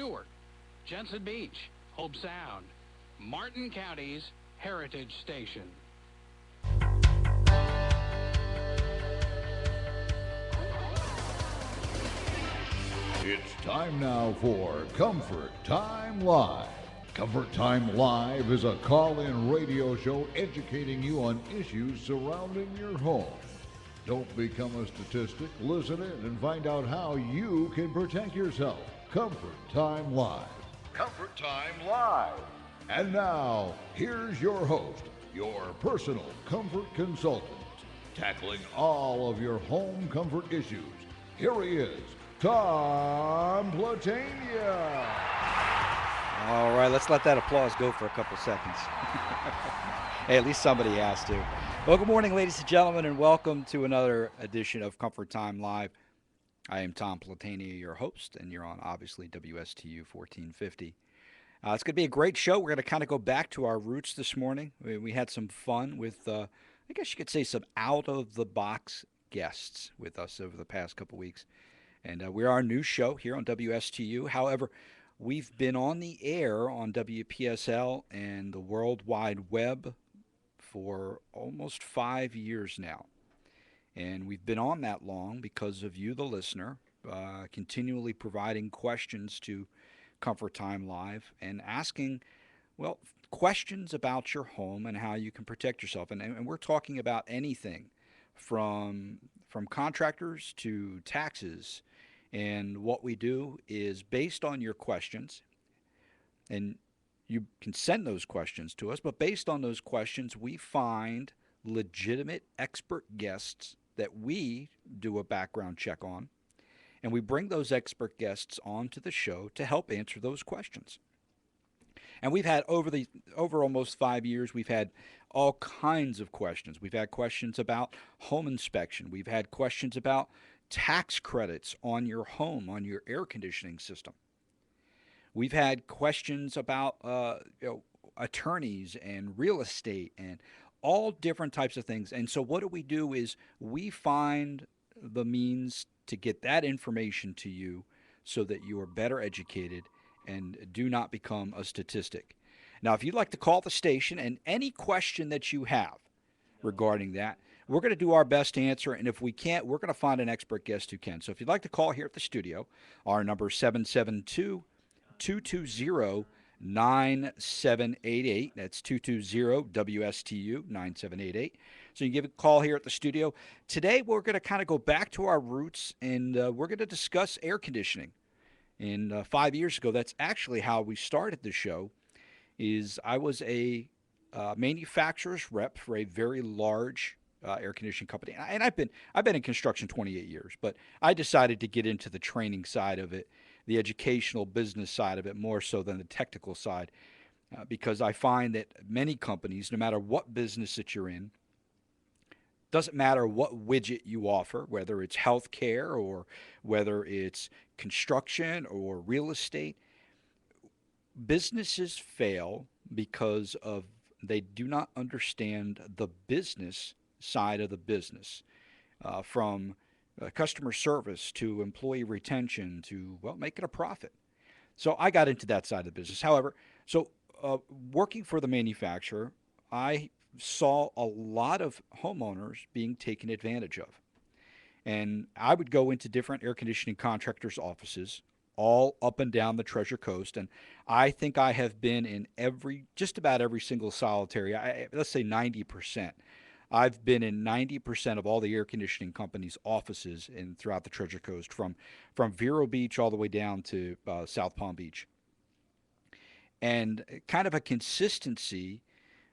Stewart, Jensen Beach, Hope Sound, Martin County's Heritage Station. It's time now for Comfort Time Live. Comfort Time Live is a call-in radio show educating you on issues surrounding your home. Don't become a statistic. Listen in and find out how you can protect yourself. Comfort Time Live. Comfort Time Live. And now, here's your host, your personal comfort consultant, tackling all of your home comfort issues. Here he is, Tom Platania. All right, let's let that applause go for a couple seconds. Hey, at least somebody has to. Well, good morning, ladies and gentlemen, and welcome to another edition of Comfort Time Live. I am Tom Platania, your host, and you're on, obviously, WSTU 1450. It's going to be a great show. We're going to kind of go back to our roots this morning. We had some fun with, I guess you could say, some out-of-the-box guests with us over the past couple weeks. And we're our new show here on WSTU. However, we've been on the air on WPSL and the World Wide Web for almost 5 years now. And we've been on that long because of you, the listener, continually providing questions to Comfort Time Live and asking, well, questions about your home and how you can protect yourself. And we're talking about anything from contractors to taxes. And what we do is based on your questions, and you can send those questions to us, but based on those questions, we find legitimate expert guests that we do a background check on, and we bring those expert guests onto the show to help answer those questions. And we've had over almost 5 years, we've had all kinds of questions. We've had questions about home inspection. We've had questions about tax credits on your home, on your air conditioning system. We've had questions about attorneys and real estate and all different types of things. And so what do is we find the means to get that information to you so that you are better educated and do not become a statistic. Now, if you'd like to call the station and any question that you have regarding that, we're going to do our best to answer, and if we can't, we're going to find an expert guest who can. So if you'd like to call here at the studio, our number is 772-220-9788. That's 220-WSTU-9788. So you can give a call here at the studio. Today, we're going to kind of go back to our roots, and we're going to discuss air conditioning. And 5 years ago, that's actually how we started the show, is I was a manufacturer's rep for a very large air conditioning company. And I've been in construction 28 years, but I decided to get into the training side of it, the educational business side of it, more so than the technical side, because I find that many companies, no matter what business that you're in, doesn't matter what widget you offer, whether it's healthcare or whether it's construction or real estate, businesses fail because of they do not understand the business side of the business, from customer service to employee retention to, well, making a profit. So I got into that side of the business. However, working for the manufacturer, I saw a lot of homeowners being taken advantage of. And I would go into different air conditioning contractors' offices all up and down the Treasure Coast. And I think I have been in just about every single solitary, let's say 90%. I've been in 90% of all the air conditioning companies' offices throughout the Treasure Coast, from Vero Beach all the way down to South Palm Beach. And kind of a consistency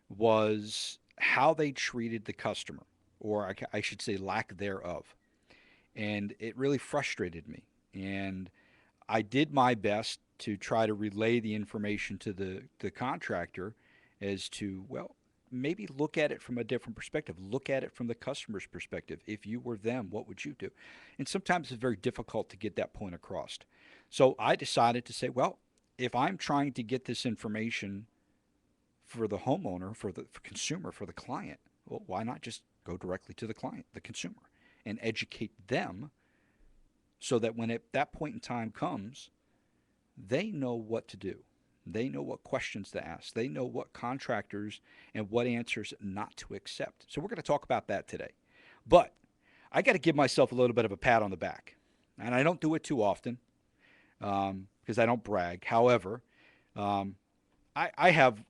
was how they treated the customer, or I should say lack thereof. And it really frustrated me. And I did my best to try to relay the information to the contractor as to, well, maybe look at it from a different perspective. Look at it from the customer's perspective. If you were them, what would you do? And sometimes it's very difficult to get that point across. So I decided to say, well, if I'm trying to get this information for the homeowner, for the consumer, for the client, well, why not just go directly to the client, the consumer, and educate them so that when that point in time comes, they know what to do. They know what questions to ask. They know what contractors and what answers not to accept. So we're going to talk about that today. But I got to give myself a little bit of a pat on the back. And I don't do it too often because I don't brag. However, I have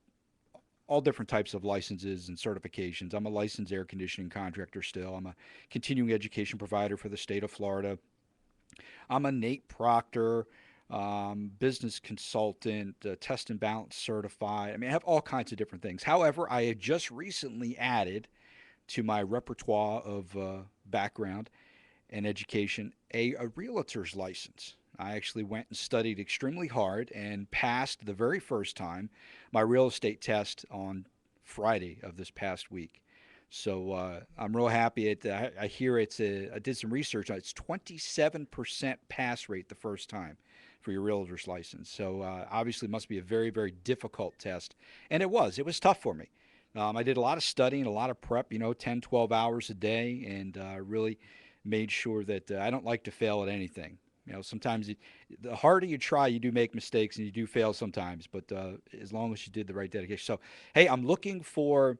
all different types of licenses and certifications. I'm a licensed air conditioning contractor still. I'm a continuing education provider for the state of Florida. I'm a Nate Proctor business consultant, test and balance certified. I mean, I have all kinds of different things. However, I have just recently added to my repertoire of background and education a realtor's license. I actually went and studied extremely hard and passed the very first time my real estate test on Friday of this past week. So I'm real happy. I hear I did some research on it. It's 27% pass rate the first time for your realtor's license. So obviously it must be a very, very difficult test. And it was tough for me. I did a lot of studying, a lot of prep, 10, 12 hours a day, and really made sure that I don't like to fail at anything. Sometimes the harder you try, you do make mistakes and you do fail sometimes, but as long as you did the right dedication. So, hey, I'm looking for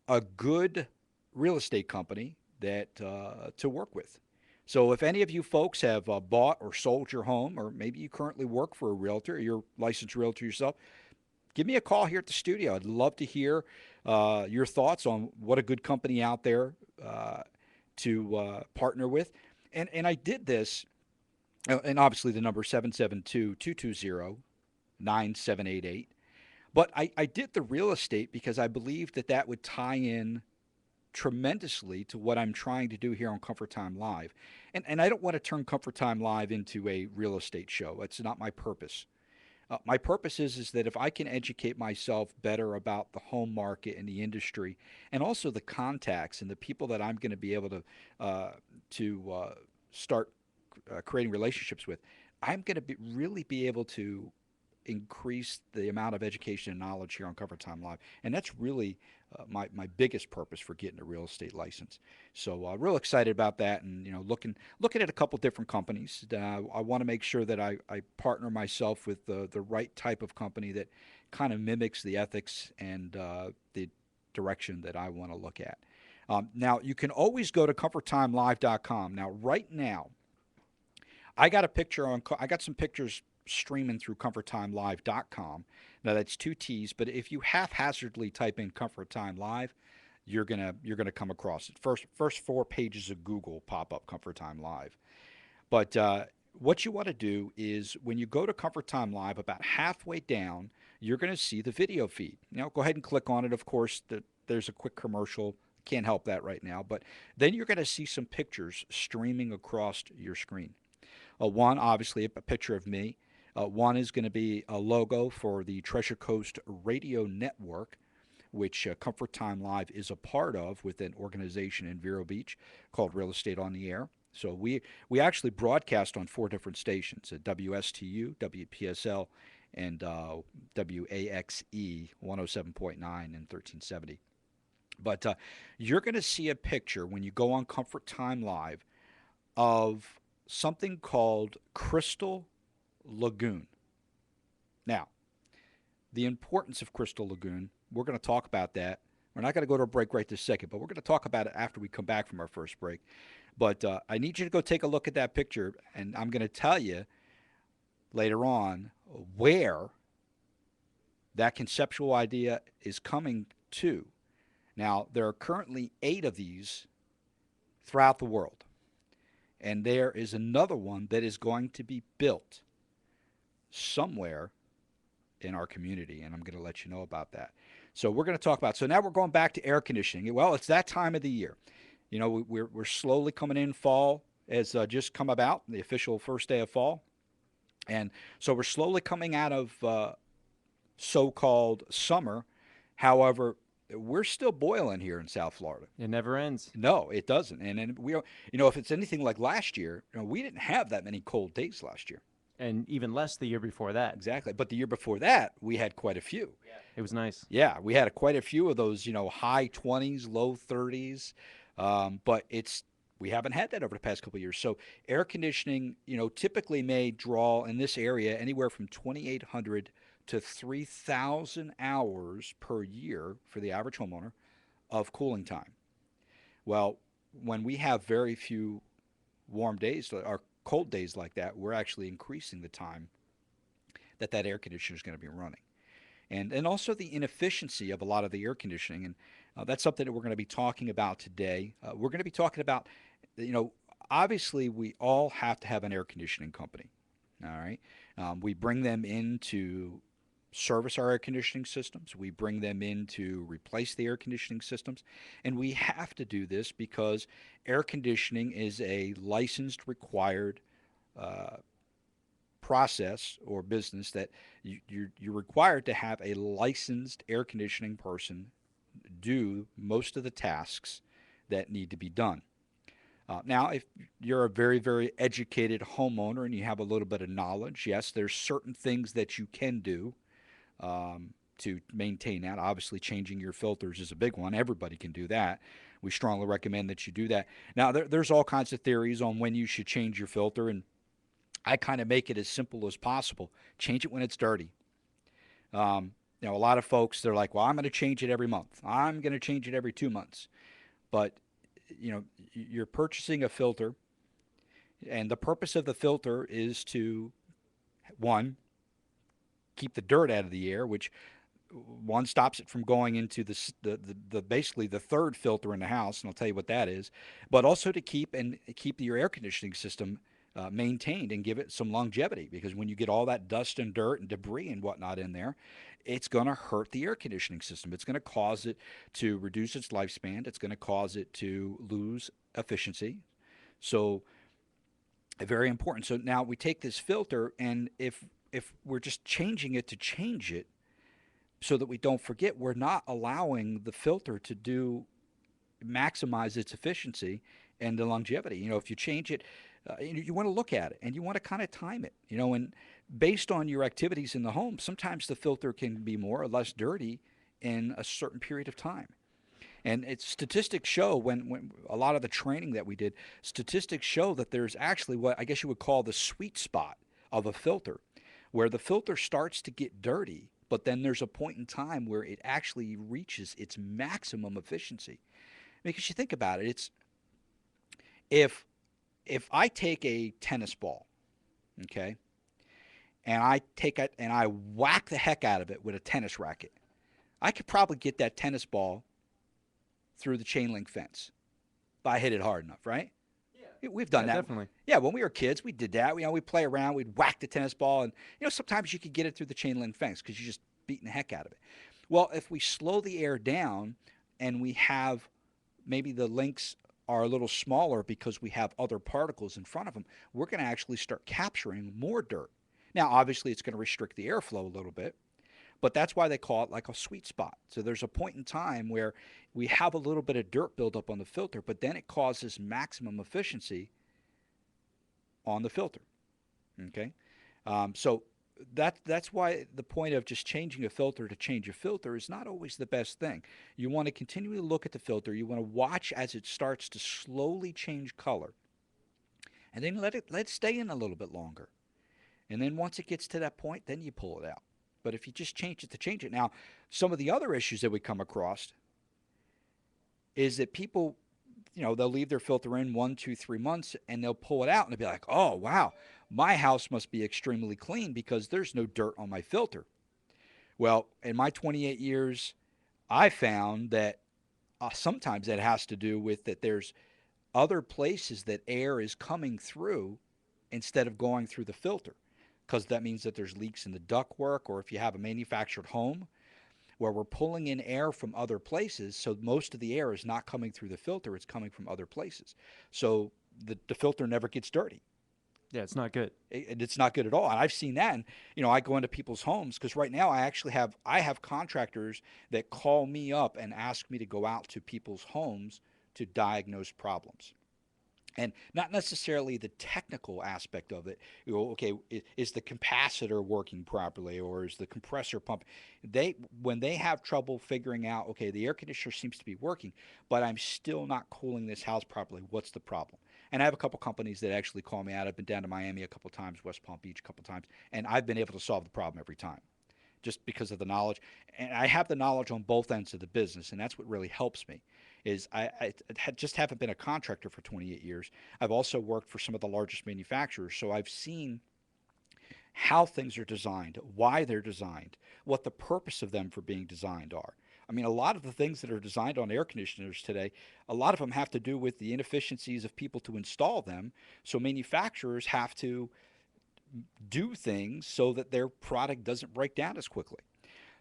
a good real estate company that to work with. So if any of you folks have bought or sold your home, or maybe you currently work for a realtor, or you're a licensed realtor yourself, give me a call here at the studio. I'd love to hear your thoughts on what a good company out there to partner with. And I did this, and obviously the number 772-220-9788. But I did the real estate because I believed that would tie in tremendously to what I'm trying to do here on Comfort Time Live. And I don't want to turn Comfort Time Live into a real estate show. It's not my purpose. My purpose is that if I can educate myself better about the home market and the industry, and also the contacts and the people that I'm going to be able to start creating relationships with, I'm going to really be able to increase the amount of education and knowledge here on Comfort Time Live. And that's really my biggest purpose for getting a real estate license. So real excited about that, and looking at a couple different companies. I want to make sure that I partner myself with the right type of company that kind of mimics the ethics and the direction that I want to look at. Now, you can always go to comforttimelive.com. Now, right now, I got some pictures streaming through comforttimelive.com. Now that's 2 T's, but if you haphazardly type in Comfort Time Live, you're gonna come across it. First 4 pages of Google pop up Comfort Time Live. But what you want to do is when you go to Comfort Time Live, about halfway down, you're going to see the video feed. Go ahead and click on it. Of course, there's a quick commercial. Can't help that right now. But then you're going to see some pictures streaming across your screen. One, obviously, a picture of me. One is going to be a logo for the Treasure Coast Radio Network, which Comfort Time Live is a part of with an organization in Vero Beach called Real Estate on the Air. So we actually broadcast on 4 different stations, WSTU, WPSL, and WAXE 107.9 and 1370. But you're going to see a picture when you go on Comfort Time Live of something called Crystal Lagoon. Now, the importance of Crystal Lagoon, we're going to talk about that. We're not going to go to a break right this second, but we're going to talk about it after we come back from our first break. But I need you to go take a look at that picture, and I'm going to tell you later on where that conceptual idea is coming to. Now, there are currently 8 of these throughout the world, and there is another one that is going to be built somewhere in our community, and I'm going to let you know about that. So we're going to talk about, so now we're going back to air conditioning. Well, it's that time of the year. We're slowly coming in. Fall has just come about, the official first day of fall. And so we're slowly coming out of so-called summer. However, we're still boiling here in South Florida. It never ends. No, it doesn't. And we, if it's anything like last year, we didn't have that many cold days last year. And even less the year before that. Exactly. But the year before that, we had quite a few. Yeah. It was nice. Yeah, we had quite a few of those, high 20s, low 30s. But it's We haven't had that over the past couple of years. So air conditioning, typically may draw in this area anywhere from 2,800 to 3,000 hours per year for the average homeowner of cooling time. Well, when we have very few warm days or cold days like that, we're actually increasing the time that air conditioner is going to be running. And also the inefficiency of a lot of the air conditioning. And that's something that we're going to be talking about today. We're going to be talking about, obviously we all have to have an air conditioning company. All right. We bring them in to service our air conditioning systems. We bring them in to replace the air conditioning systems. And we have to do this because air conditioning is a licensed, required process or business that you're required to have a licensed air conditioning person do most of the tasks that need to be done. Now, if you're a very, very educated homeowner and you have a little bit of knowledge, yes, there's certain things that you can do to maintain that. Obviously, changing your filters is a big one. Everybody can do that. We strongly recommend that you do that. Now, there's all kinds of theories on when you should change your filter, and I kind of make it as simple as possible. Change it when it's dirty. A lot of folks, they're like, well, I'm going to change it every month. I'm going to change it every 2 months. But, you're purchasing a filter, and the purpose of the filter is to, one, keep the dirt out of the air, which one stops it from going into the basically the third filter in the house, and I'll tell you what that is, but also to keep your air conditioning system maintained and give it some longevity, because when you get all that dust and dirt and debris and whatnot in there, it's going to hurt the air conditioning system. It's going to cause it to reduce its lifespan. It's going to cause it to lose efficiency. So very important. So now we take this filter, and if we're just changing it to change it so that we don't forget, we're not allowing the filter to maximize its efficiency and the longevity. If you change it, you want to look at it and you want to kind of time it, and based on your activities in the home, sometimes the filter can be more or less dirty in a certain period of time. And statistics show, when a lot of the training that we did, statistics show that there's actually what I guess you would call the sweet spot of a filter, where the filter starts to get dirty, but then there's a point in time where it actually reaches its maximum efficiency. Because you think about it, it's if I take a tennis ball, okay, and I take it and I whack the heck out of it with a tennis racket, I could probably get that tennis ball through the chain link fence if I hit it hard enough, right? Yeah. We've done that. Definitely. Yeah, when we were kids, we did that. We'd play around, we'd whack the tennis ball, and sometimes you could get it through the chain link fence because you're just beating the heck out of it. Well, if we slow the air down and we have maybe the links are a little smaller because we have other particles in front of them, we're going to actually start capturing more dirt. Now, obviously, it's going to restrict the airflow a little bit, but that's why they call it like a sweet spot. So there's a point in time where we have a little bit of dirt buildup on the filter, but then it causes maximum efficiency on the filter. Okay? So that's why the point of just changing a filter to change a filter is not always the best thing. You want to continually look at the filter. You want to watch as it starts to slowly change color, and then let it stay in a little bit longer. And then once it gets to that point, then you pull it out. But if you just change it to change it. Now, some of the other issues that we come across is that people, they'll leave their filter in 1, 2, 3 months, and they'll pull it out and they'll be like, oh, wow, my house must be extremely clean because there's no dirt on my filter. Well, in my 28 years, I found that sometimes that has to do with that there's other places that air is coming through instead of going through the filter, because that means that there's leaks in the ductwork, or if you have a manufactured home where we're pulling in air from other places, so most of the air is not coming through the filter, it's coming from other places. So the filter never gets dirty. Yeah, it's not good. It's not good at all. And I've seen that. And, I go into people's homes because right now I have contractors that call me up and ask me to go out to people's homes to diagnose problems. and not necessarily the technical aspect of it. Okay, is the capacitor working properly, or is the compressor pump? When they have trouble figuring out, okay, the air conditioner seems to be working, but I'm still not cooling this house properly. What's the problem? And I have a couple companies that actually call me out. I've been down to Miami a couple times, West Palm Beach a couple times, and I've been able to solve the problem every time, just because of the knowledge. And I have the knowledge on both ends of the business, and that's what really helps me. Is I just haven't been a contractor for 28 years. I've also worked for some of the largest manufacturers, so I've seen how things are designed, why they're designed, what the purpose of them for being designed are. I mean, a lot of the things that are designed on air conditioners today, a lot of them have to do with the inefficiencies of people to install them. So manufacturers have to do things so that their product doesn't break down as quickly.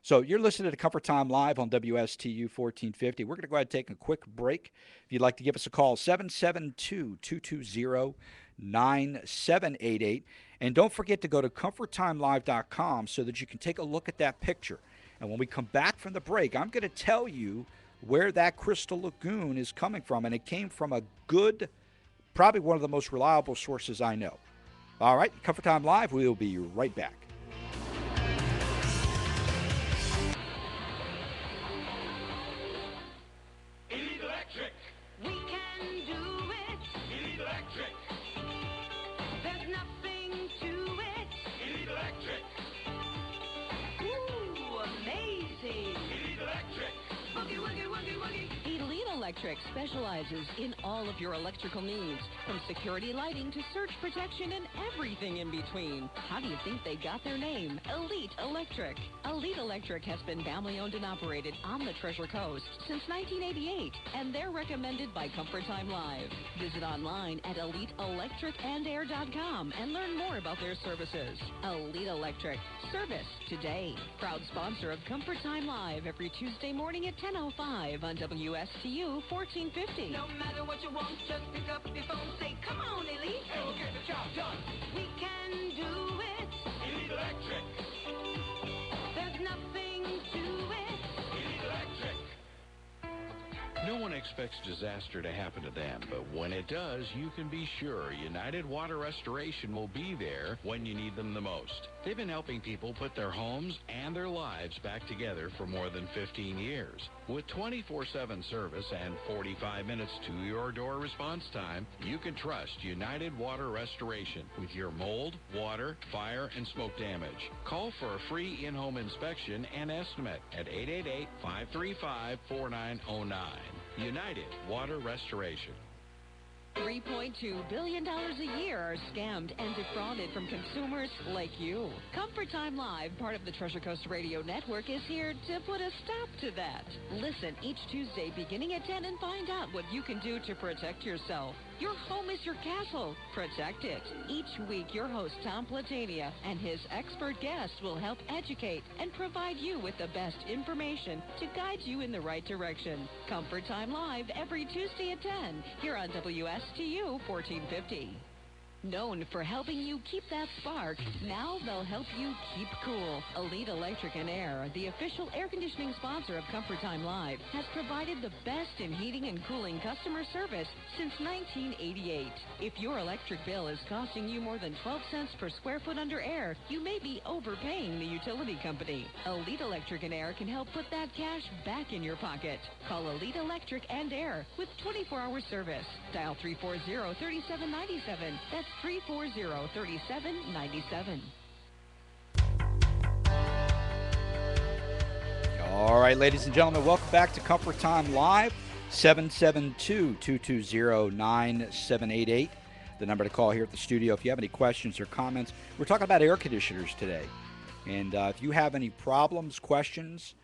So you're listening to Comfort Time Live on WSTU 1450. We're going to go ahead and take a quick break. If you'd like to give us a call, 772-220-9788. And don't forget to go to comforttimelive.com so that you can take a look at that picture. And when we come back from the break, I'm going to tell you where that Crystal Lagoon is coming from. And it came from a good, probably one of the most reliable sources I know. All right, Comfort Time Live, we'll be right back. Electric specializes in all of your electrical needs, from security lighting to surge protection and everything in between. How do you think they got their name? Elite Electric. Elite Electric has been family owned and operated on the Treasure Coast since 1988, and they're recommended by Comfort Time Live. Visit online at eliteelectricandair.com and learn more about their services. Elite Electric. Service today. Proud sponsor of Comfort Time Live every Tuesday morning at 10:05 on WSTU 1450. No matter what you want, just pick up your phone, say, come on, Elite. And we'll get the job done. We can do it. Elite Electric. There's nothing to it. Elite Electric. No one expects disaster to happen to them, but when it does, you can be sure United Water Restoration will be there when you need them the most. They've been helping people put their homes and their lives back together for more than 15 years. With 24/7 service and 45 minutes to your door response time, you can trust United Water Restoration with your mold, water, fire, and smoke damage. Call for a free in-home inspection and estimate at 888-535-4909. United Water Restoration. $3.2 billion a year are scammed and defrauded from consumers like you. Comfort Time Live, part of the Treasure Coast Radio Network, is here to put a stop to that. Listen each Tuesday beginning at 10 and find out what you can do to protect yourself. Your home is your castle. Protect it. Each week, your host, Tom Platania, and his expert guests will help educate and provide you with the best information to guide you in the right direction. Comfort Time Live every Tuesday at 10 here on WSTU 1450. Known for helping you keep that spark, now they'll help you keep cool. Elite Electric and Air, the official air conditioning sponsor of Comfort Time Live, has provided the best in heating and cooling customer service since 1988. If your electric bill is costing you more than 12 cents per square foot under air, you may be overpaying the utility company. Elite Electric and Air can help put that cash back in your pocket. Call Elite Electric and Air with 24-hour service. Dial 340-3797. That's 340-3797. All right, ladies and gentlemen, welcome back to Comfort Time Live, 772-220-9788. The number to call here at the studio if you have any questions or comments. We're talking about air conditioners today. And if you have any problems, questions,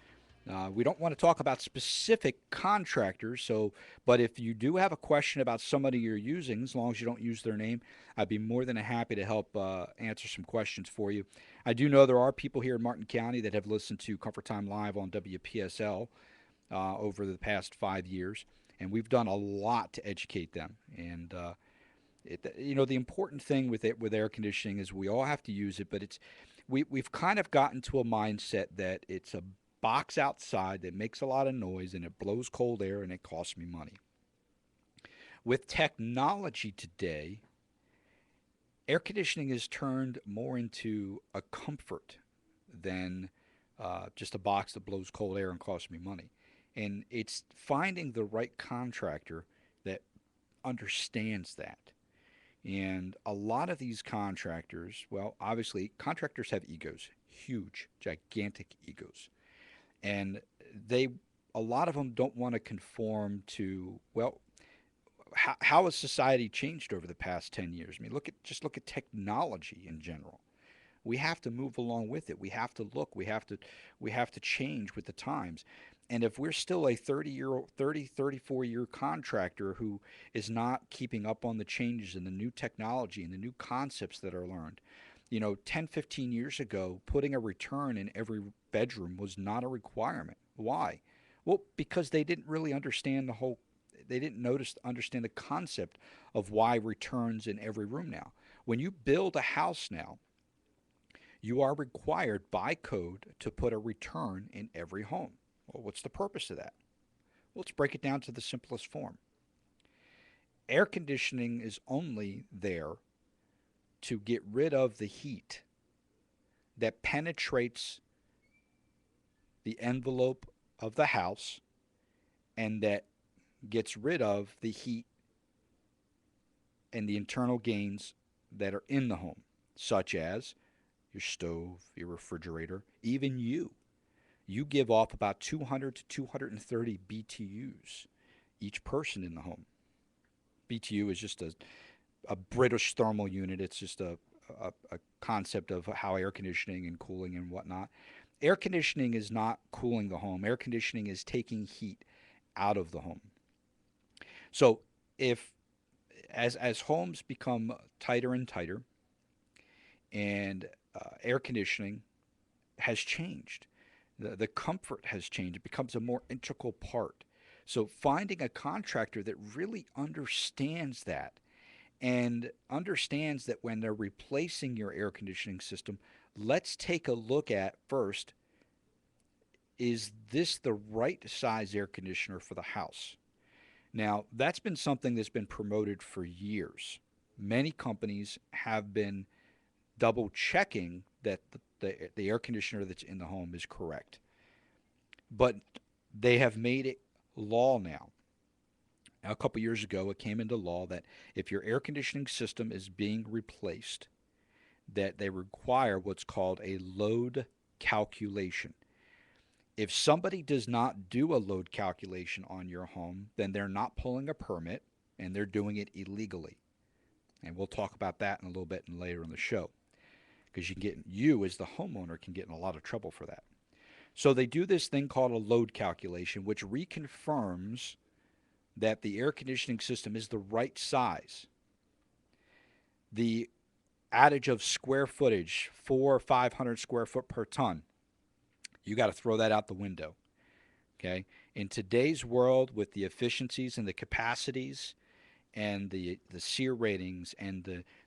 we don't want to talk about specific contractors, but if you do have a question about somebody you're using, as long as you don't use their name, I'd be more than happy to help answer some questions for you. I do know there are people here in Martin County that have listened to Comfort Time Live on WPSL over the past 5 years, and we've done a lot to educate them. And the important thing with air conditioning is we all have to use it, but we've kind of gotten to a mindset that it's a box outside that makes a lot of noise and it blows cold air and it costs me money. With technology today, air conditioning is turned more into a comfort than just a box that blows cold air and costs me money. And it's finding the right contractor that understands that. And a lot of these contractors, well, obviously, contractors have egos, huge, gigantic egos. And they, a lot of them don't want to conform to, well, how has society changed over the past 10 years? I mean, look at technology in general. We have to move along with it. We have to look. We have to change with the times. And if we're still a 34-year contractor who is not keeping up on the changes in the new technology and the new concepts that are learned, 10, 15 years ago, putting a return in every bedroom was not a requirement. Why? Well, because they didn't really understand they didn't understand the concept of why returns in every room now. When you build a house now, you are required by code to put a return in every home. Well, what's the purpose of that? Well, let's break it down to the simplest form. Air conditioning is only there to get rid of the heat that penetrates the envelope of the house and that gets rid of the heat and the internal gains that are in the home, such as your stove, your refrigerator, even you. You give off about 200 to 230 BTUs, each person in the home. BTU is just a British thermal unit. It's just a concept of how air conditioning and cooling and whatnot. Air conditioning is not cooling the home. Air conditioning is taking heat out of the home. So as homes become tighter and tighter, and air conditioning has changed, the comfort has changed. It becomes a more integral part. So finding a contractor that really understands that and understands that when they're replacing your air conditioning system, let's take a look at first, is this the right size air conditioner for the house? Now, that's been something that's been promoted for years. Many companies have been double checking that the air conditioner that's in the home is correct. But they have made it law now. Now, a couple years ago, it came into law that if your air conditioning system is being replaced, that they require what's called a load calculation. If somebody does not do a load calculation on your home, then they're not pulling a permit and they're doing it illegally. And we'll talk about that in a little bit and later in the show, because you as the homeowner can get in a lot of trouble for that. So they do this thing called a load calculation, which reconfirms that the air conditioning system is the right size. The adage of square footage, 400 or 500 square foot per ton, you got to throw that out the window. Okay? In today's world, with the efficiencies and the capacities and the SEER ratings and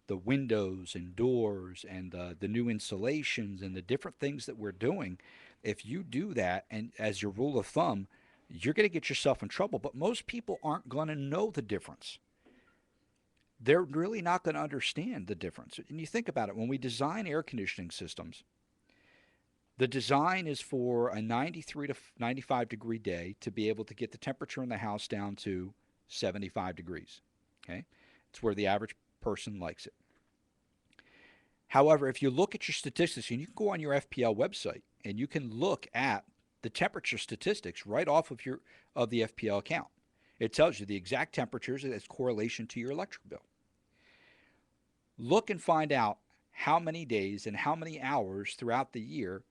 the windows and doors and the new insulations and the different things that we're doing, if you do that, and as your rule of thumb, you're going to get yourself in trouble. But most people aren't going to know the difference. They're really not going to understand the difference. And you think about it, when we design air conditioning systems, the design is for a 93 to 95 degree day to be able to get the temperature in the house down to 75 degrees. Okay? It's where the average person likes it. However, if you look at your statistics, and you can go on your FPL website and you can look at the temperature statistics right off of the FPL account. It tells you the exact temperatures as correlation to your electric bill. Look and find out how many days and how many hours throughout the year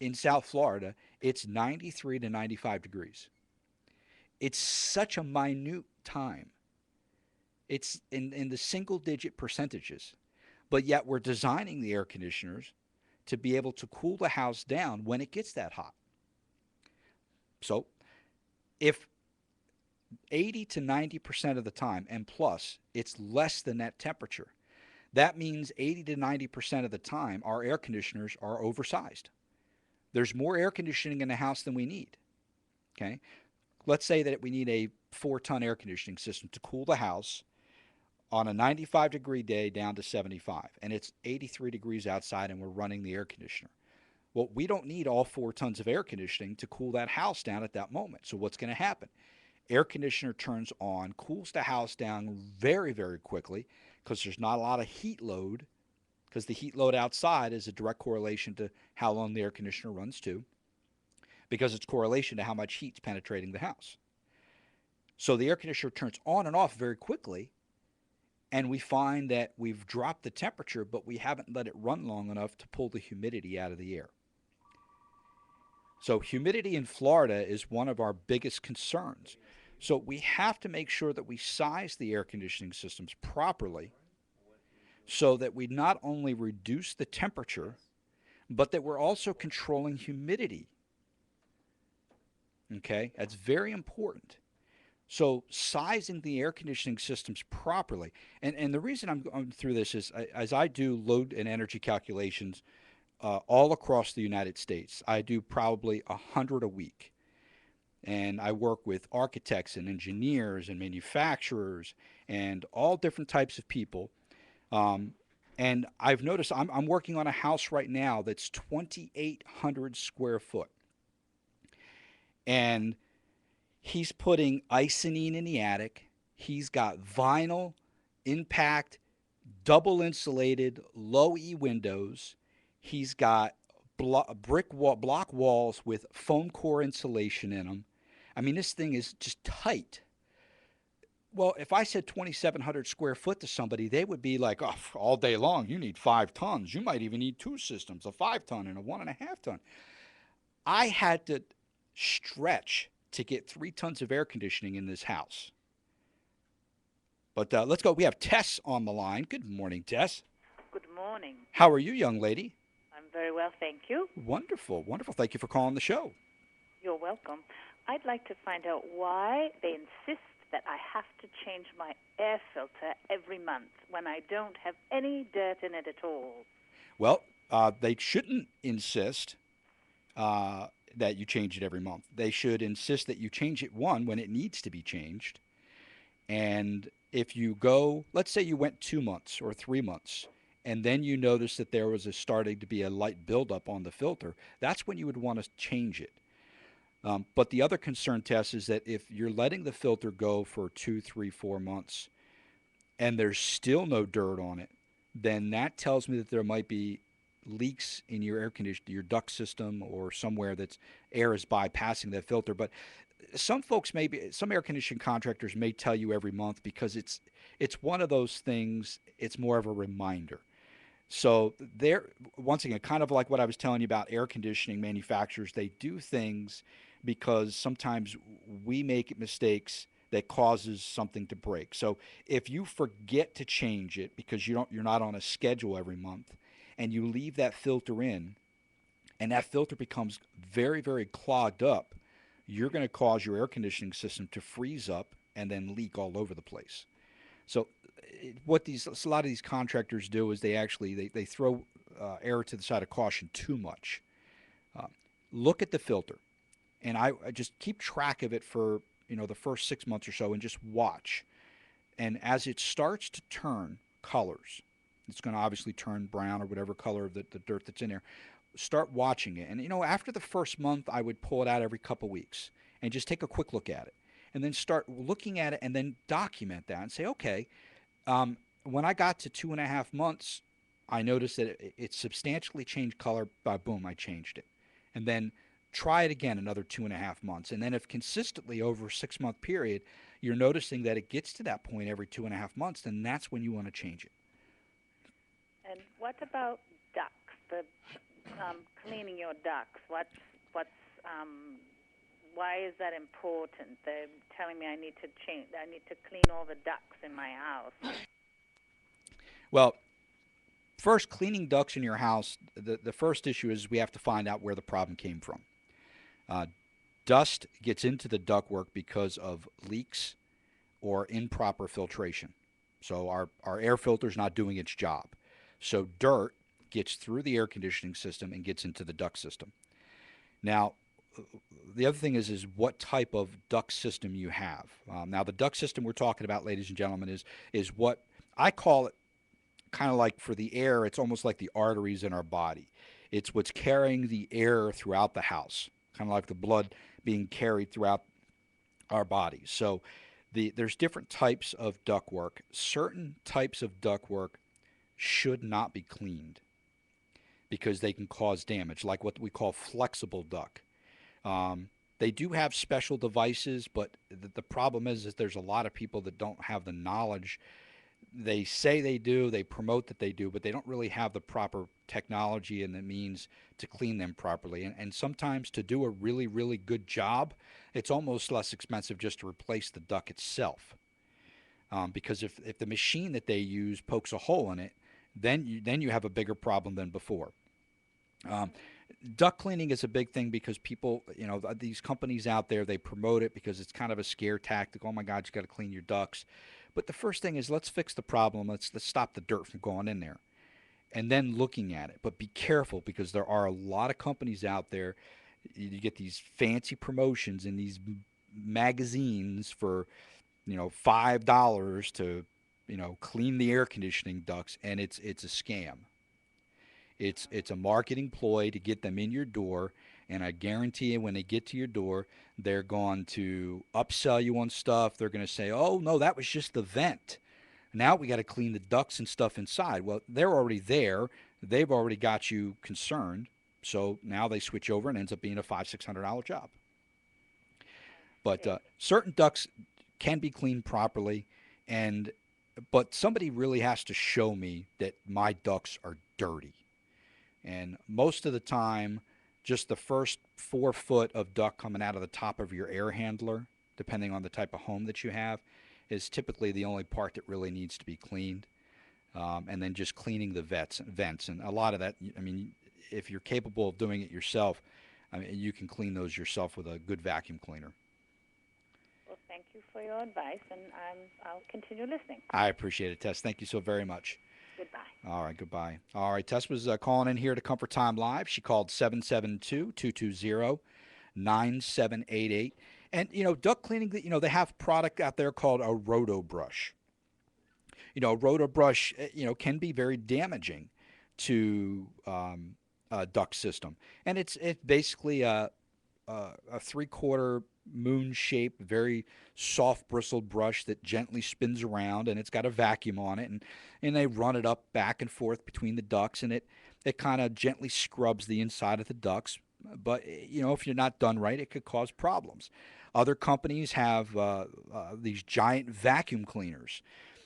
in South Florida it's 93 to 95 degrees. It's such a minute time. It's in the single-digit percentages. But yet we're designing the air conditioners to be able to cool the house down when it gets that hot. So if 80 to 90% of the time, and plus, it's less than that temperature, that means 80 to 90% of the time our air conditioners are oversized. There's more air conditioning in the house than we need. Okay? let's say that we need a 4-ton air conditioning system to cool the house on a 95-degree day down to 75, and it's 83 degrees outside and we're running the air conditioner. Well, we don't need all 4 tons of air conditioning to cool that house down at that moment. So what's going to happen? Air conditioner turns on, cools the house down very, very quickly because there's not a lot of heat load, because the heat load outside is a direct correlation to how long the air conditioner runs too, because it's correlation to how much heat's penetrating the house. So the air conditioner turns on and off very quickly, and we find that we've dropped the temperature, but we haven't let it run long enough to pull the humidity out of the air. So humidity in Florida is one of our biggest concerns. So we have to make sure that we size the air conditioning systems properly so that we not only reduce the temperature, but that we're also controlling humidity. Okay, that's very important. So sizing the air conditioning systems properly, and the reason I'm going through this is as I do load and energy calculations all across the United States. I do probably 100 a week. And I work with architects and engineers and manufacturers and all different types of people. And I've noticed I'm working on a house right now that's 2,800 square foot. And he's putting Icynene in the attic. He's got vinyl, impact, double insulated, low E windows. He's got block walls with foam core insulation in them. I mean, this thing is just tight. Well, if I said 2,700 square foot to somebody, they would be like, oh, all day long, you need 5 tons. You might even need 2 systems, a 5-ton and a 1.5 ton. I had to stretch to get 3 tons of air conditioning in this house. But let's go. We have Tess on the line. Good morning, Tess. Good morning. How are you, young lady? I'm very well, thank you. Wonderful, wonderful. Thank you for calling the show. You're welcome. I'd like to find out why they insist that I have to change my air filter every month when I don't have any dirt in it at all. Well, they shouldn't insist that you change it every month. They should insist that you change it when it needs to be changed. And if you go, let's say you went 2 months or 3 months, and then you notice that there was starting to be a light buildup on the filter, that's when you would want to change it. But the other concern, Tess, is that if you're letting the filter go for 2, 3, 4 months, and there's still no dirt on it, then that tells me that there might be leaks in your air conditioner, your duct system, or somewhere that's air is bypassing that filter. But some folks some air conditioning contractors may tell you every month because it's one of those things. It's more of a reminder. So there, once again, kind of like what I was telling you about air conditioning manufacturers, they do things because sometimes we make mistakes that causes something to break. So if you forget to change it because you're not on a schedule every month, and you leave that filter in, and that filter becomes very, very clogged up, you're going to cause your air conditioning system to freeze up and then leak all over the place. So what a lot of these contractors do is they throw air to the side of caution too much. Look at the filter, and I just keep track of it for the first 6 months or so, and just watch. And as it starts to turn colors, it's going to obviously turn brown or whatever color of the dirt that's in there. Start watching it. And, after the first month, I would pull it out every couple weeks and just take a quick look at it. And then start looking at it and then document that and say, okay, when I got to 2.5 months, I noticed that it substantially changed color. Boom, I changed it. And then try it again another 2.5 months. And then if consistently over a 6-month period, you're noticing that it gets to that point every 2.5 months, then that's when you want to change it. And what about ducts? The cleaning your ducts. Why is that important? They're telling me I need to clean all the ducts in my house. Well, first, cleaning ducts in your house, the first issue is we have to find out where the problem came from. Dust gets into the ductwork because of leaks or improper filtration. So our air filter is not doing its job. So dirt gets through the air conditioning system and gets into the duct system. Now, the other thing is what type of duct system you have. Now, the duct system we're talking about, ladies and gentlemen, is what I call it. Kind of like for the air, it's almost like the arteries in our body. It's what's carrying the air throughout the house, kind of like the blood being carried throughout our bodies. So there's different types of ductwork. Certain types of ductwork should not be cleaned because they can cause damage, like what we call flexible duct. They do have special devices, but the problem is that there's a lot of people that don't have the knowledge. They say they do, they promote that they do, but they don't really have the proper technology and the means to clean them properly. And sometimes to do a really, really good job, it's almost less expensive just to replace the duct itself. Because if the machine that they use pokes a hole in it, then you have a bigger problem than before. Duct cleaning is a big thing because people, these companies out there, they promote it because it's kind of a scare tactic. Oh my God, you got to clean your ducts. But the first thing is let's fix the problem. Let's stop the dirt from going in there, and then looking at it. But be careful because there are a lot of companies out there. You get these fancy promotions in these magazines for, $5 to, clean the air conditioning ducts, and it's a scam. It's a marketing ploy to get them in your door, and I guarantee you when they get to your door, they're going to upsell you on stuff. They're going to say, oh, no, that was just the vent. Now we got to clean the ducts and stuff inside. Well, they're already there. They've already got you concerned. So now they switch over and ends up being a $500-$600 job. But certain ducts can be cleaned properly, but somebody really has to show me that my ducts are dirty. And most of the time, just the first 4 foot of duct coming out of the top of your air handler, depending on the type of home that you have, is typically the only part that really needs to be cleaned. And then just cleaning the vents. And a lot of that, if you're capable of doing it yourself, you can clean those yourself with a good vacuum cleaner. Well, thank you for your advice, and I'll continue listening. I appreciate it, Tess. Thank you so very much. Goodbye. All right, goodbye. All right, Tess was calling in here to Comfort Time Live. She called 772-220-9788. And, duct cleaning, they have product out there called a Roto Brush. A Roto Brush, can be very damaging to a duct system. And it's basically a 3/4 moon shape, very soft bristled brush that gently spins around, and it's got a vacuum on it, and they run it up back and forth between the ducts, and it kind of gently scrubs the inside of the ducts. But if you're not done right, it could cause problems. Other companies have these giant vacuum cleaners,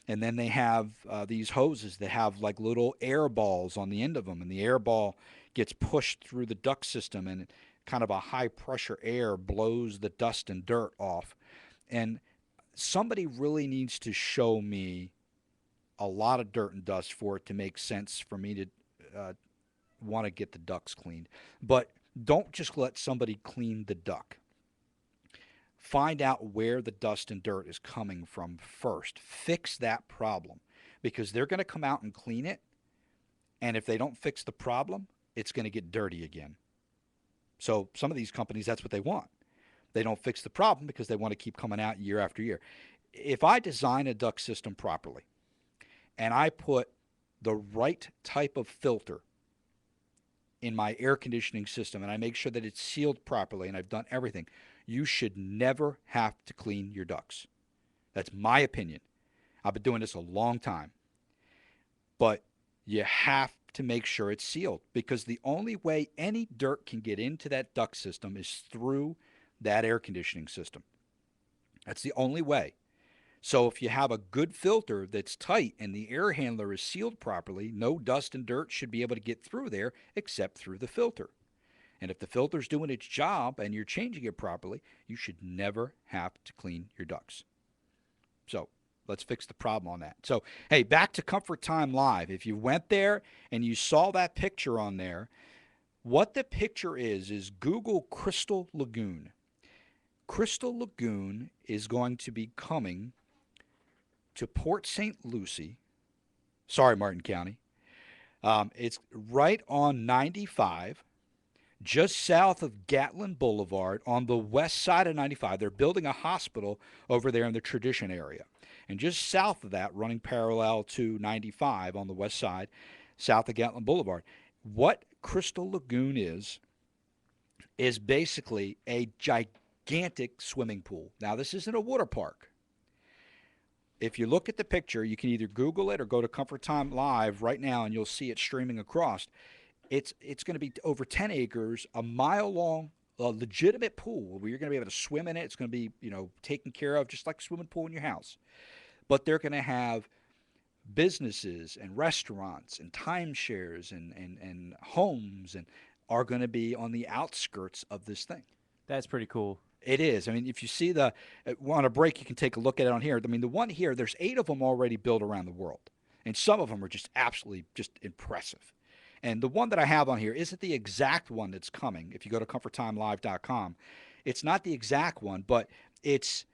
and then they have these hoses that have like little air balls on the end of them, and the air ball gets pushed through the duct system, and kind of a high pressure air blows the dust and dirt off. And somebody really needs to show me a lot of dirt and dust for it to make sense for me to want to get the ducts cleaned. But don't just let somebody clean the duct. Find out where the dust and dirt is coming from first. Fix that problem, because they're going to come out and clean it, and if they don't fix the problem, it's going to get dirty again. So some of these companies, that's what they want. They don't fix the problem because they want to keep coming out year after year. If I design a duct system properly and I put the right type of filter in my air conditioning system and I make sure that it's sealed properly and I've done everything, you should never have to clean your ducts. That's my opinion. I've been doing this a long time. But you have to make sure it's sealed, because the only way any dirt can get into that duct system is through that air conditioning system. That's the only way. So if you have a good filter that's tight and the air handler is sealed properly, no dust and dirt should be able to get through there except through the filter. And if the filter's doing its job and you're changing it properly, you should never have to clean your ducts. So let's fix the problem on that. So, hey, back to Comfort Time Live. If you went there and you saw that picture on there, what the picture is Google Crystal Lagoon. Crystal Lagoon is going to be coming to Port St. Lucie. Sorry, Martin County. It's right on 95, just south of Gatlin Boulevard on the west side of 95. They're building a hospital over there in the Tradition area. And just south of that, running parallel to 95 on the west side, south of Gatlin Boulevard, what Crystal Lagoon is basically a gigantic swimming pool. Now, this isn't a water park. If you look at the picture, you can either Google it or go to Comfort Time Live right now, and you'll see it streaming across. It's going to be over 10 acres, a mile long, a legitimate pool where you're going to be able to swim in it. It's going to be, taken care of just like a swimming pool in your house. But they're going to have businesses and restaurants and timeshares and homes and are going to be on the outskirts of this thing. That's pretty cool. It is. I mean, if you see on a break, you can take a look at it on here. I mean, the one here, there's 8 of them already built around the world. And some of them are just absolutely just impressive. And the one that I have on here isn't the exact one that's coming. If you go to comforttimelive.com, it's not the exact one, but it's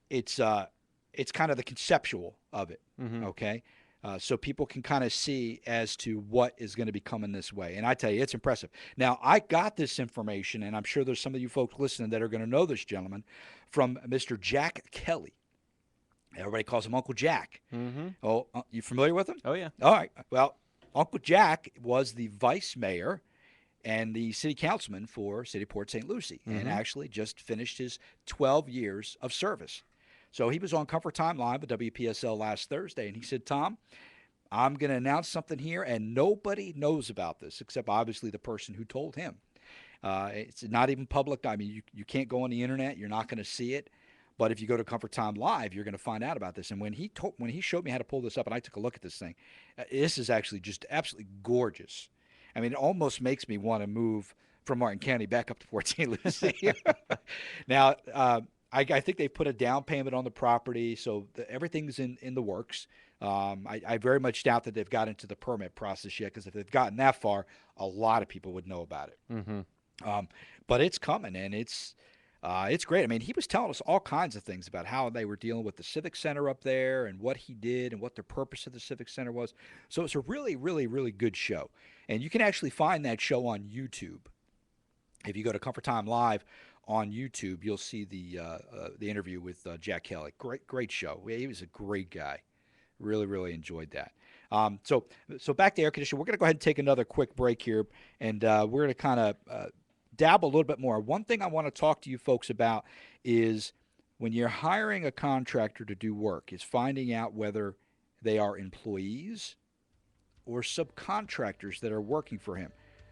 kind of the conceptual of it, okay? So people can kind of see as to what is going to be coming this way. And I tell you, it's impressive. Now, I got this information, and I'm sure there's some of you folks listening that are going to know this gentleman, from Mr. Jack Kelly. Everybody calls him Uncle Jack. Mm-hmm. Oh, you familiar with him? Oh, yeah. All right. Well, Uncle Jack was the vice mayor and the city councilman for City of Port St. Lucie, and actually just finished his 12 years of service. So he was on Comfort Time Live with WPSL last Thursday, and he said, Tom, I'm going to announce something here, and nobody knows about this except obviously the person who told him. It's not even public. I mean, you can't go on the internet. You're not going to see it. But if you go to Comfort Time Live, you're going to find out about this. And when he showed me how to pull this up, and I took a look at this thing, this is actually just absolutely gorgeous. I mean, it almost makes me want to move from Martin County back up to Port St. Lucie. Now, I think they put a down payment on the property, so everything's in the works. I very much doubt that they've got into the permit process yet, because if they've gotten that far, a lot of people would know about it. But it's coming, and it's great. I mean, he was telling us all kinds of things about how they were dealing with the Civic Center up there and what he did and what the purpose of the Civic Center was. So it's a really, really, really good show. And you can actually find that show on YouTube. If you go to Comfort Time Live on YouTube, you'll see the interview with Jack Kelly. Great show. He was a great guy. Really, really enjoyed that. So back to air conditioning. We're going to go ahead and take another quick break here, and we're going to kind of dabble a little bit more. One thing I want to talk to you folks about is when you're hiring a contractor to do work, is finding out whether they are employees or subcontractors that are working for him.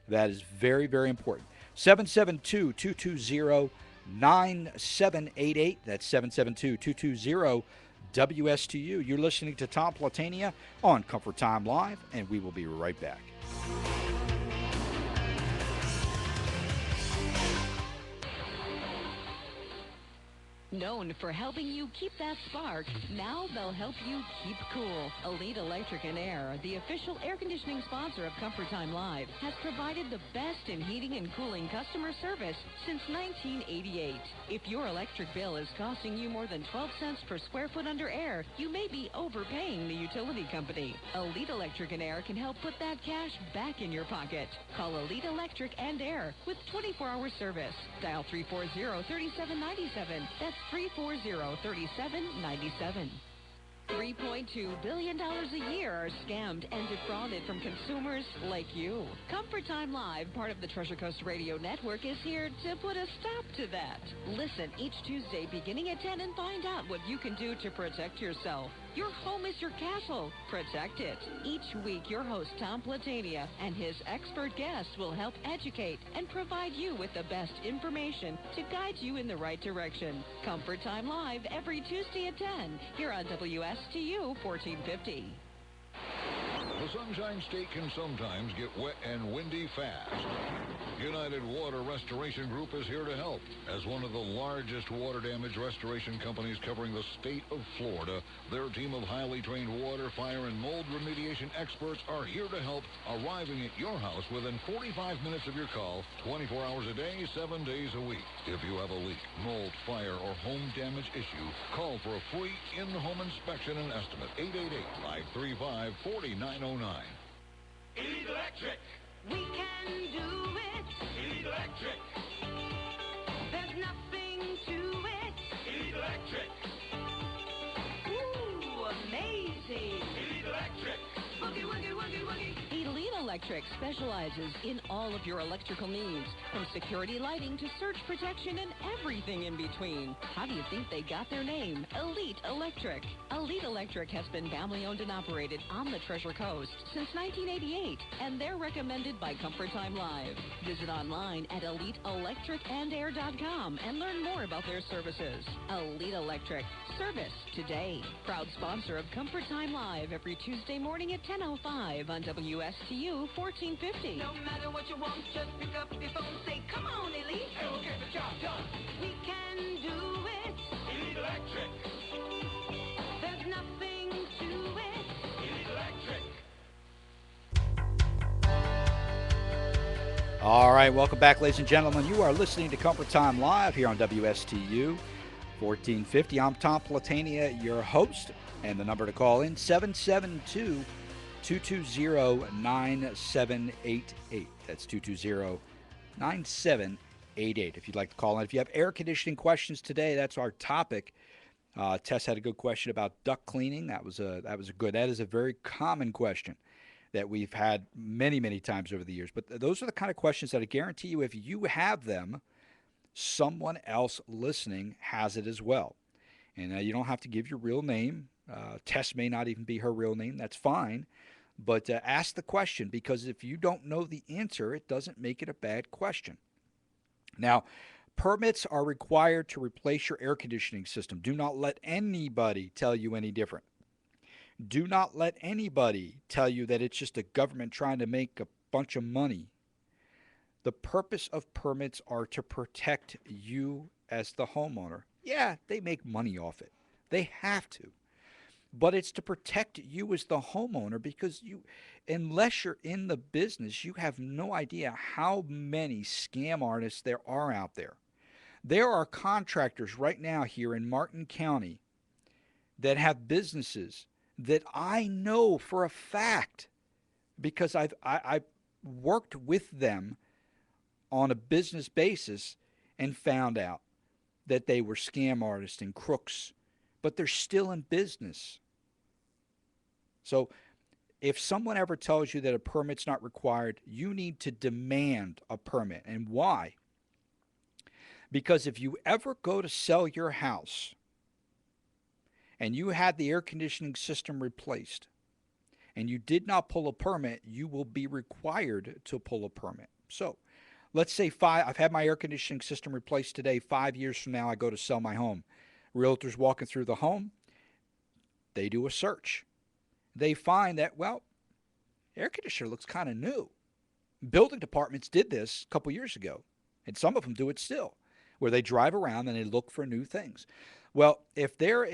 That is very, very important. 772-220-9788. That's 772-220-WSTU. You're listening to Tom Platania on Comfort Time Live, and we will be right back. Known for helping you keep that spark, now they'll help you keep cool. Elite Electric and Air, the official air conditioning sponsor of Comfort Time Live, has provided the best in heating and cooling customer service since 1988. If your electric bill is costing you more than 12 cents per square foot under air, you may be overpaying the utility company. Elite Electric and Air can help put that cash back in your pocket. Call Elite Electric and Air with 24-hour service. Dial 340-3797. That's 340-3797. $3.2 billion a year are scammed and defrauded from consumers like you. Comfort Time Live, part of the Treasure Coast Radio Network, is here to put a stop to that. Listen each Tuesday beginning at 10 and find out what you can do to protect yourself. Your home is your castle. Protect it. Each week, your host, Tom Platania, and his expert guests will help educate and provide you with the best information to guide you in the right direction. Comfort Time Live every Tuesday at 10 here on WSTU 1450. The Sunshine State can sometimes get wet and windy fast. United Water Restoration Group is here to help. As one of the largest water damage restoration companies covering the state of Florida, their team of highly trained water, fire, and mold remediation experts are here to help, arriving at your house within 45 minutes of your call, 24 hours a day, 7 days a week. If you have a leak, mold, fire, or home damage issue, call for a free in-home inspection and estimate. 888-535-4909. Elite Electric. We can do it. Elite Electric. There's nothing to it. Elite Electric. Ooh, amazing. Elite Electric. Woogie, woogie, woogie, woogie. Elite Electric specializes in all of your electrical needs, from security lighting to surge protection and everything in between. How do you think they got their name? Elite Electric. Elite Electric has been family-owned and operated on the Treasure Coast since 1988, and they're recommended by Comfort Time Live. Visit online at eliteelectricandair.com and learn more about their services. Elite Electric. Service today. Proud sponsor of Comfort Time Live every Tuesday morning at 10:05 on WSTU 1450. No matter what you want, just pick up your phone. Say, come on, Elite. And we'll get the job done. We can do it. Elite Electric. There's nothing to it. Elite Electric. All right, welcome back, ladies and gentlemen. You are listening to Comfort Time Live here on WSTU 1450. I'm Tom Platania, your host, and the number to call in, 772-220-9788. That's 220-9788 if you'd like to call in. If you have air conditioning questions today, that's our topic. Tess had a good question about duct cleaning. That is a very common question that we've had many, many times over the years. But those are the kind of questions that I guarantee you, if you have them, someone else listening has it as well. And you don't have to give your real name. Tess may not even be her real name. That's fine. But ask the question, because if you don't know the answer, it doesn't make it a bad question. Now, permits are required to replace your air conditioning system. Do not let anybody tell you any different. Do not let anybody tell you that it's just a government trying to make a bunch of money. The purpose of permits are to protect you as the homeowner. Yeah, they make money off it. They have to. But it's to protect you as the homeowner, because unless you're in the business, you have no idea how many scam artists there are out there. There are contractors right now here in Martin County that have businesses that I know for a fact, because I've worked with them on a business basis and found out that they were scam artists and crooks, but they're still in business. So if someone ever tells you that a permit's not required, you need to demand a permit. And why? Because if you ever go to sell your house and you had the air conditioning system replaced and you did not pull a permit, you will be required to pull a permit. So let's say I've had my air conditioning system replaced today. 5 years from now, I go to sell my home. Realtors walking through the home, they do a search. They find that, well, air conditioner looks kind of new. Building departments did this a couple years ago, and some of them do it still, where they drive around and they look for new things. Well, if there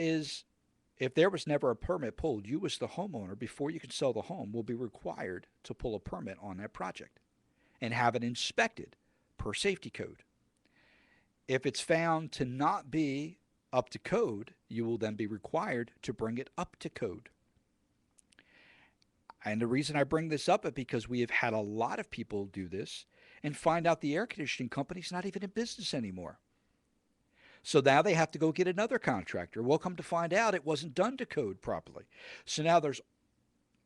was never a permit pulled, you as the homeowner, before you can sell the home, will be required to pull a permit on that project and have it inspected per safety code. If it's found to not be up to code, you will then be required to bring it up to code. And the reason I bring this up is because we have had a lot of people do this and find out the air conditioning company's not even in business anymore. So now they have to go get another contractor. Well, come to find out, it wasn't done to code properly. So now there's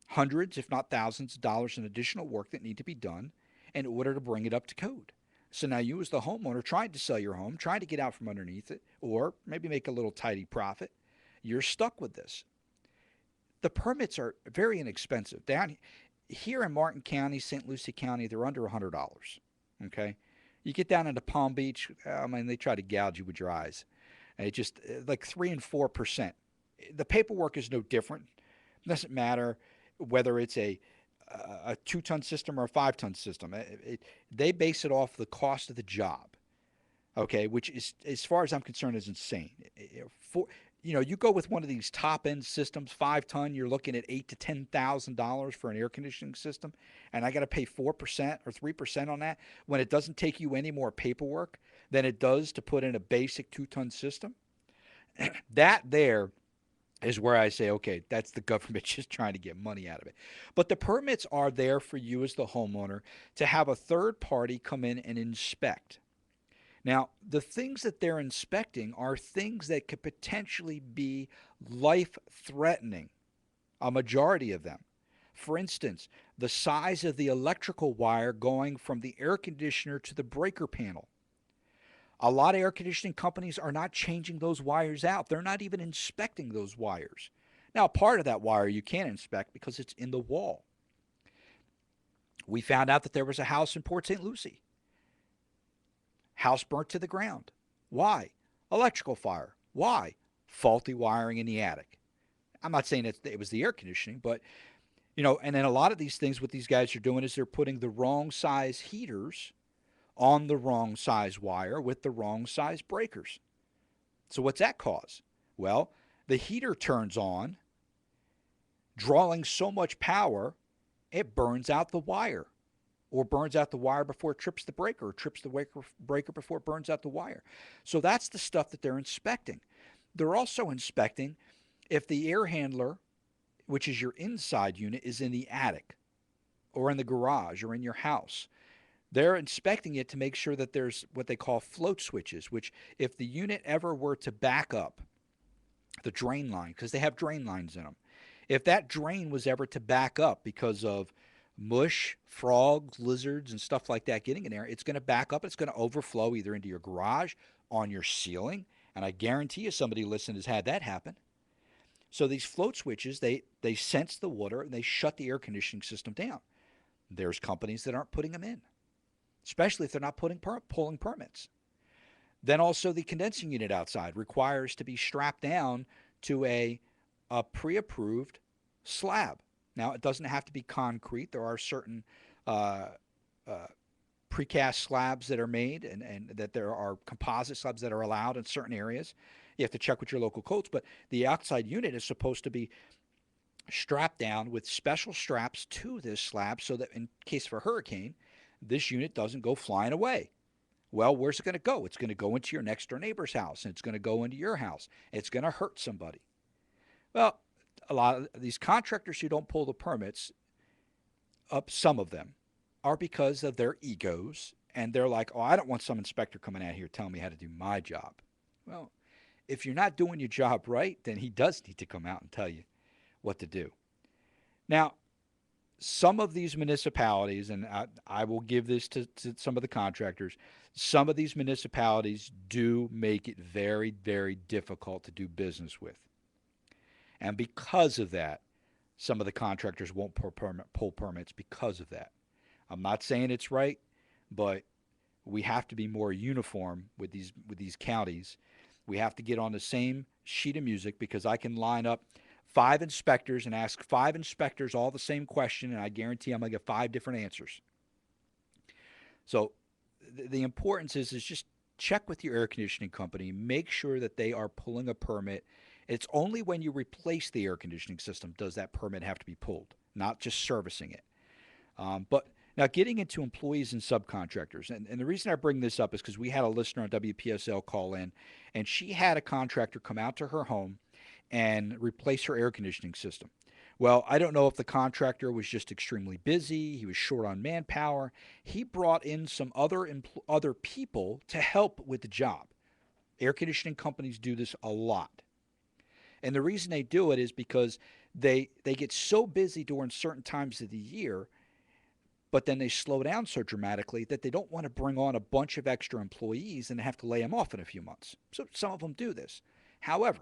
hundreds, if not thousands of dollars in additional work that need to be done in order to bring it up to code. So now you as the homeowner trying to sell your home, trying to get out from underneath it, or maybe make a little tidy profit, you're stuck with this. The permits are very inexpensive. Down here in Martin County, St. Lucie County, they're under $100, okay? You get down into Palm Beach, they try to gouge you with your eyes. And it just like 3 and 4%. The paperwork is no different. It doesn't matter whether it's a 2-ton system or a 5-ton system. They base it off the cost of the job, okay, which is, as far as I'm concerned, is insane. You go with one of these top-end systems, 5-ton, you're looking at $8,000 to $10,000 for an air conditioning system, and I got to pay 4% or 3% on that when it doesn't take you any more paperwork than it does to put in a basic 2-ton system. That there is where I say, okay, that's the government just trying to get money out of it. But the permits are there for you as the homeowner to have a third party come in and inspect. Now, the things that they're inspecting are things that could potentially be life threatening, a majority of them. For instance, the size of the electrical wire going from the air conditioner to the breaker panel. A lot of air conditioning companies are not changing those wires out. They're not even inspecting those wires. Now, part of that wire you can inspect because it's in the wall. We found out that there was a house in Port St. Lucie. House burnt to the ground. Why? Electrical fire. Why? Faulty wiring in the attic. I'm not saying it was the air conditioning, but, and then a lot of these things what these guys are doing is they're putting the wrong size heaters on the wrong size wire with the wrong size breakers. So what's that cause? Well, the heater turns on, drawing so much power, it burns out the wire, or burns out the wire before it trips the breaker, or trips the breaker before it burns out the wire. So that's the stuff that they're inspecting. They're also inspecting if the air handler, which is your inside unit, is in the attic or in the garage or in your house. They're inspecting it to make sure that there's what they call float switches, which if the unit ever were to back up the drain line, because they have drain lines in them, if that drain was ever to back up because of mush, frogs, lizards, and stuff like that getting in there, it's going to back up. It's going to overflow either into your garage, on your ceiling, and I guarantee you somebody listening has had that happen. So these float switches, they sense the water, and they shut the air conditioning system down. There's companies that aren't putting them in, especially if they're not pulling permits. Then also the condensing unit outside requires to be strapped down to a pre-approved slab. Now, it doesn't have to be concrete. There are certain precast slabs that are made and that there are composite slabs that are allowed in certain areas. You have to check with your local codes, but the outside unit is supposed to be strapped down with special straps to this slab so that in case of a hurricane, this unit doesn't go flying away. Well, where's it going to go? It's going to go into your next door neighbor's house, and it's going to go into your house. It's going to hurt somebody. Well, a lot of these contractors who don't pull the permits, some of them, are because of their egos, and they're like, oh, I don't want some inspector coming out here telling me how to do my job. Well, if you're not doing your job right, then he does need to come out and tell you what to do. Now, some of these municipalities, and I will give this to some of the contractors, some of these municipalities do make it very, very difficult to do business with. And because of that, some of the contractors won't pull permits because of that. I'm not saying it's right, but we have to be more uniform with these counties. We have to get on the same sheet of music, because I can line up 5 inspectors and ask 5 inspectors all the same question, and I guarantee I'm going to get 5 different answers. So the importance is just check with your air conditioning company. Make sure that they are pulling a permit. It's only when you replace the air conditioning system does that permit have to be pulled, not just servicing it. But now getting into employees and subcontractors, and the reason I bring this up is because we had a listener on WPSL call in, and she had a contractor come out to her home and replace her air conditioning system. Well, I don't know if the contractor was just extremely busy, he was short on manpower. He brought in some other people to help with the job. Air conditioning companies do this a lot. And the reason they do it is because they get so busy during certain times of the year, but then they slow down so dramatically that they don't want to bring on a bunch of extra employees and have to lay them off in a few months. So some of them do this. However,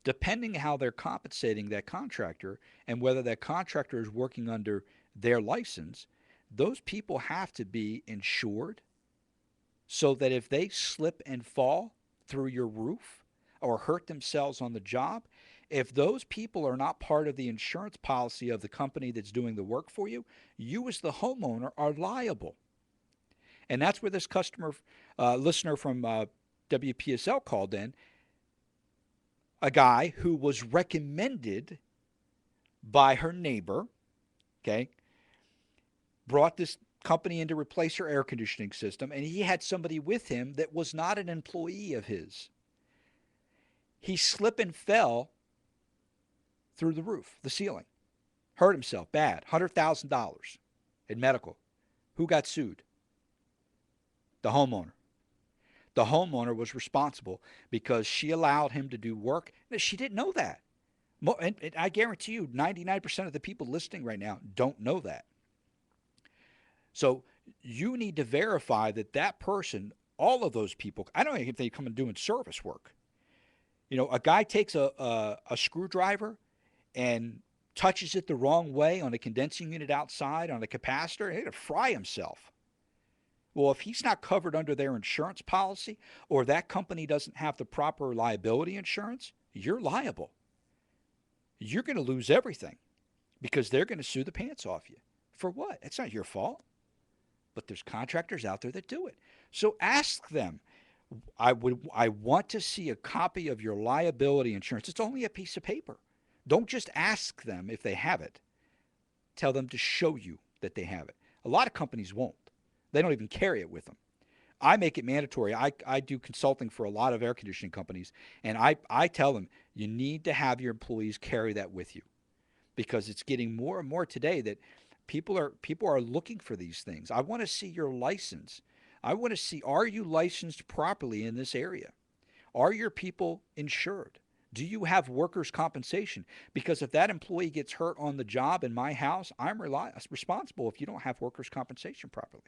depending how they're compensating that contractor and whether that contractor is working under their license, those people have to be insured so that if they slip and fall through your roof or hurt themselves on the job, if those people are not part of the insurance policy of the company that's doing the work for you, you as the homeowner are liable. And that's where this listener from WPSL called in, a guy who was recommended by her neighbor, okay, brought this company in to replace her air conditioning system, and he had somebody with him that was not an employee of his. He slipped and fell through the roof, the ceiling. Hurt himself bad, $100,000 in medical. Who got sued? The homeowner. The homeowner was responsible because she allowed him to do work. She didn't know that. And I guarantee you 99% of the people listening right now don't know that. So you need to verify that that person, all of those people, I don't know if they come and doing service work. You know, a guy takes a screwdriver and touches it the wrong way on a condensing unit outside on a capacitor, he's going to fry himself. Well, if he's not covered under their insurance policy or that company doesn't have the proper liability insurance, you're liable. You're going to lose everything because they're going to sue the pants off you. For what? It's not your fault. But there's contractors out there that do it. So ask them. I want to see a copy of your liability insurance. It's only a piece of paper. Don't just ask them if they have it. Tell them to show you that they have it. A lot of companies won't. They don't even carry it with them. I make it mandatory. I do consulting for a lot of air conditioning companies, and I tell them you need to have your employees carry that with you because it's getting more and more today that people are looking for these things. I want to see your license. I want to see, are you licensed properly in this area? Are your people insured? Do you have workers' compensation? Because if that employee gets hurt on the job in my house, I'm responsible if you don't have workers' compensation properly.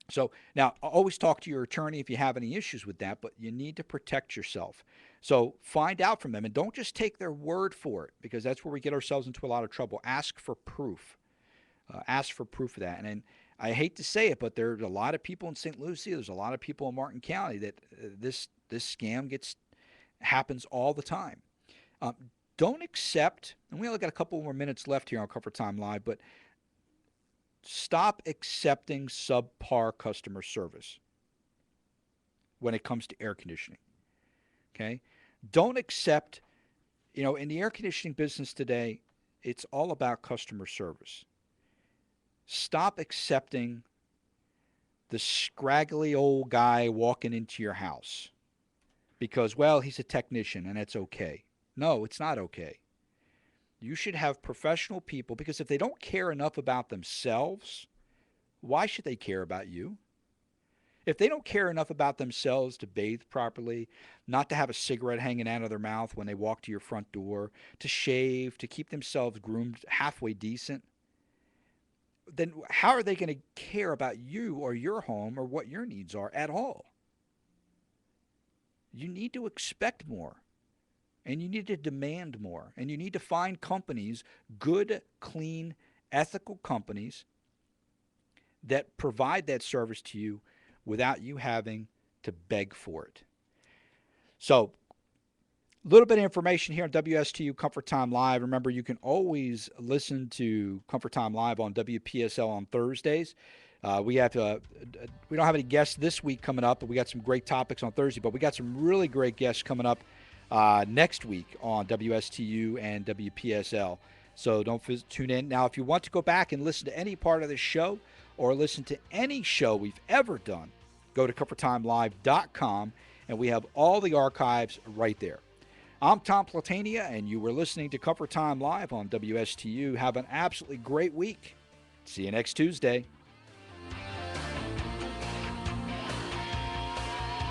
So now, always talk to your attorney if you have any issues with that, but you need to protect yourself. So find out from them, and don't just take their word for it, because that's where we get ourselves into a lot of trouble. Ask for proof. Ask for proof of that. And I hate to say it, but there's a lot of people in St. Lucie, there's a lot of people in Martin County that this scam happens all the time. Don't accept, and we only got a couple more minutes left here on Comfort Time Live, but stop accepting subpar customer service when it comes to air conditioning. Okay? Don't accept, in the air conditioning business today, it's all about customer service. Stop accepting the scraggly old guy walking into your house because, well, he's a technician and it's okay. No, it's not okay. You should have professional people, because if they don't care enough about themselves, why should they care about you? If they don't care enough about themselves to bathe properly, not to have a cigarette hanging out of their mouth when they walk to your front door, to shave, to keep themselves groomed halfway decent, then how are they going to care about you or your home or what your needs are at all? You need to expect more. And you need to demand more. And you need to find companies, good, clean, ethical companies that provide that service to you without you having to beg for it. So, a little bit of information here on WSTU Comfort Time Live. Remember, you can always listen to Comfort Time Live on WPSL on Thursdays. We don't have any guests this week coming up, but we got some great topics on Thursday. But we got some really great guests coming up next week on WSTU and WPSL. So don't tune in. Now, if you want to go back and listen to any part of this show or listen to any show we've ever done, go to ComfortTimeLive.com, and we have all the archives right there. I'm Tom Platania, and you were listening to Comfort Time Live on WSTU. Have an absolutely great week. See you next Tuesday.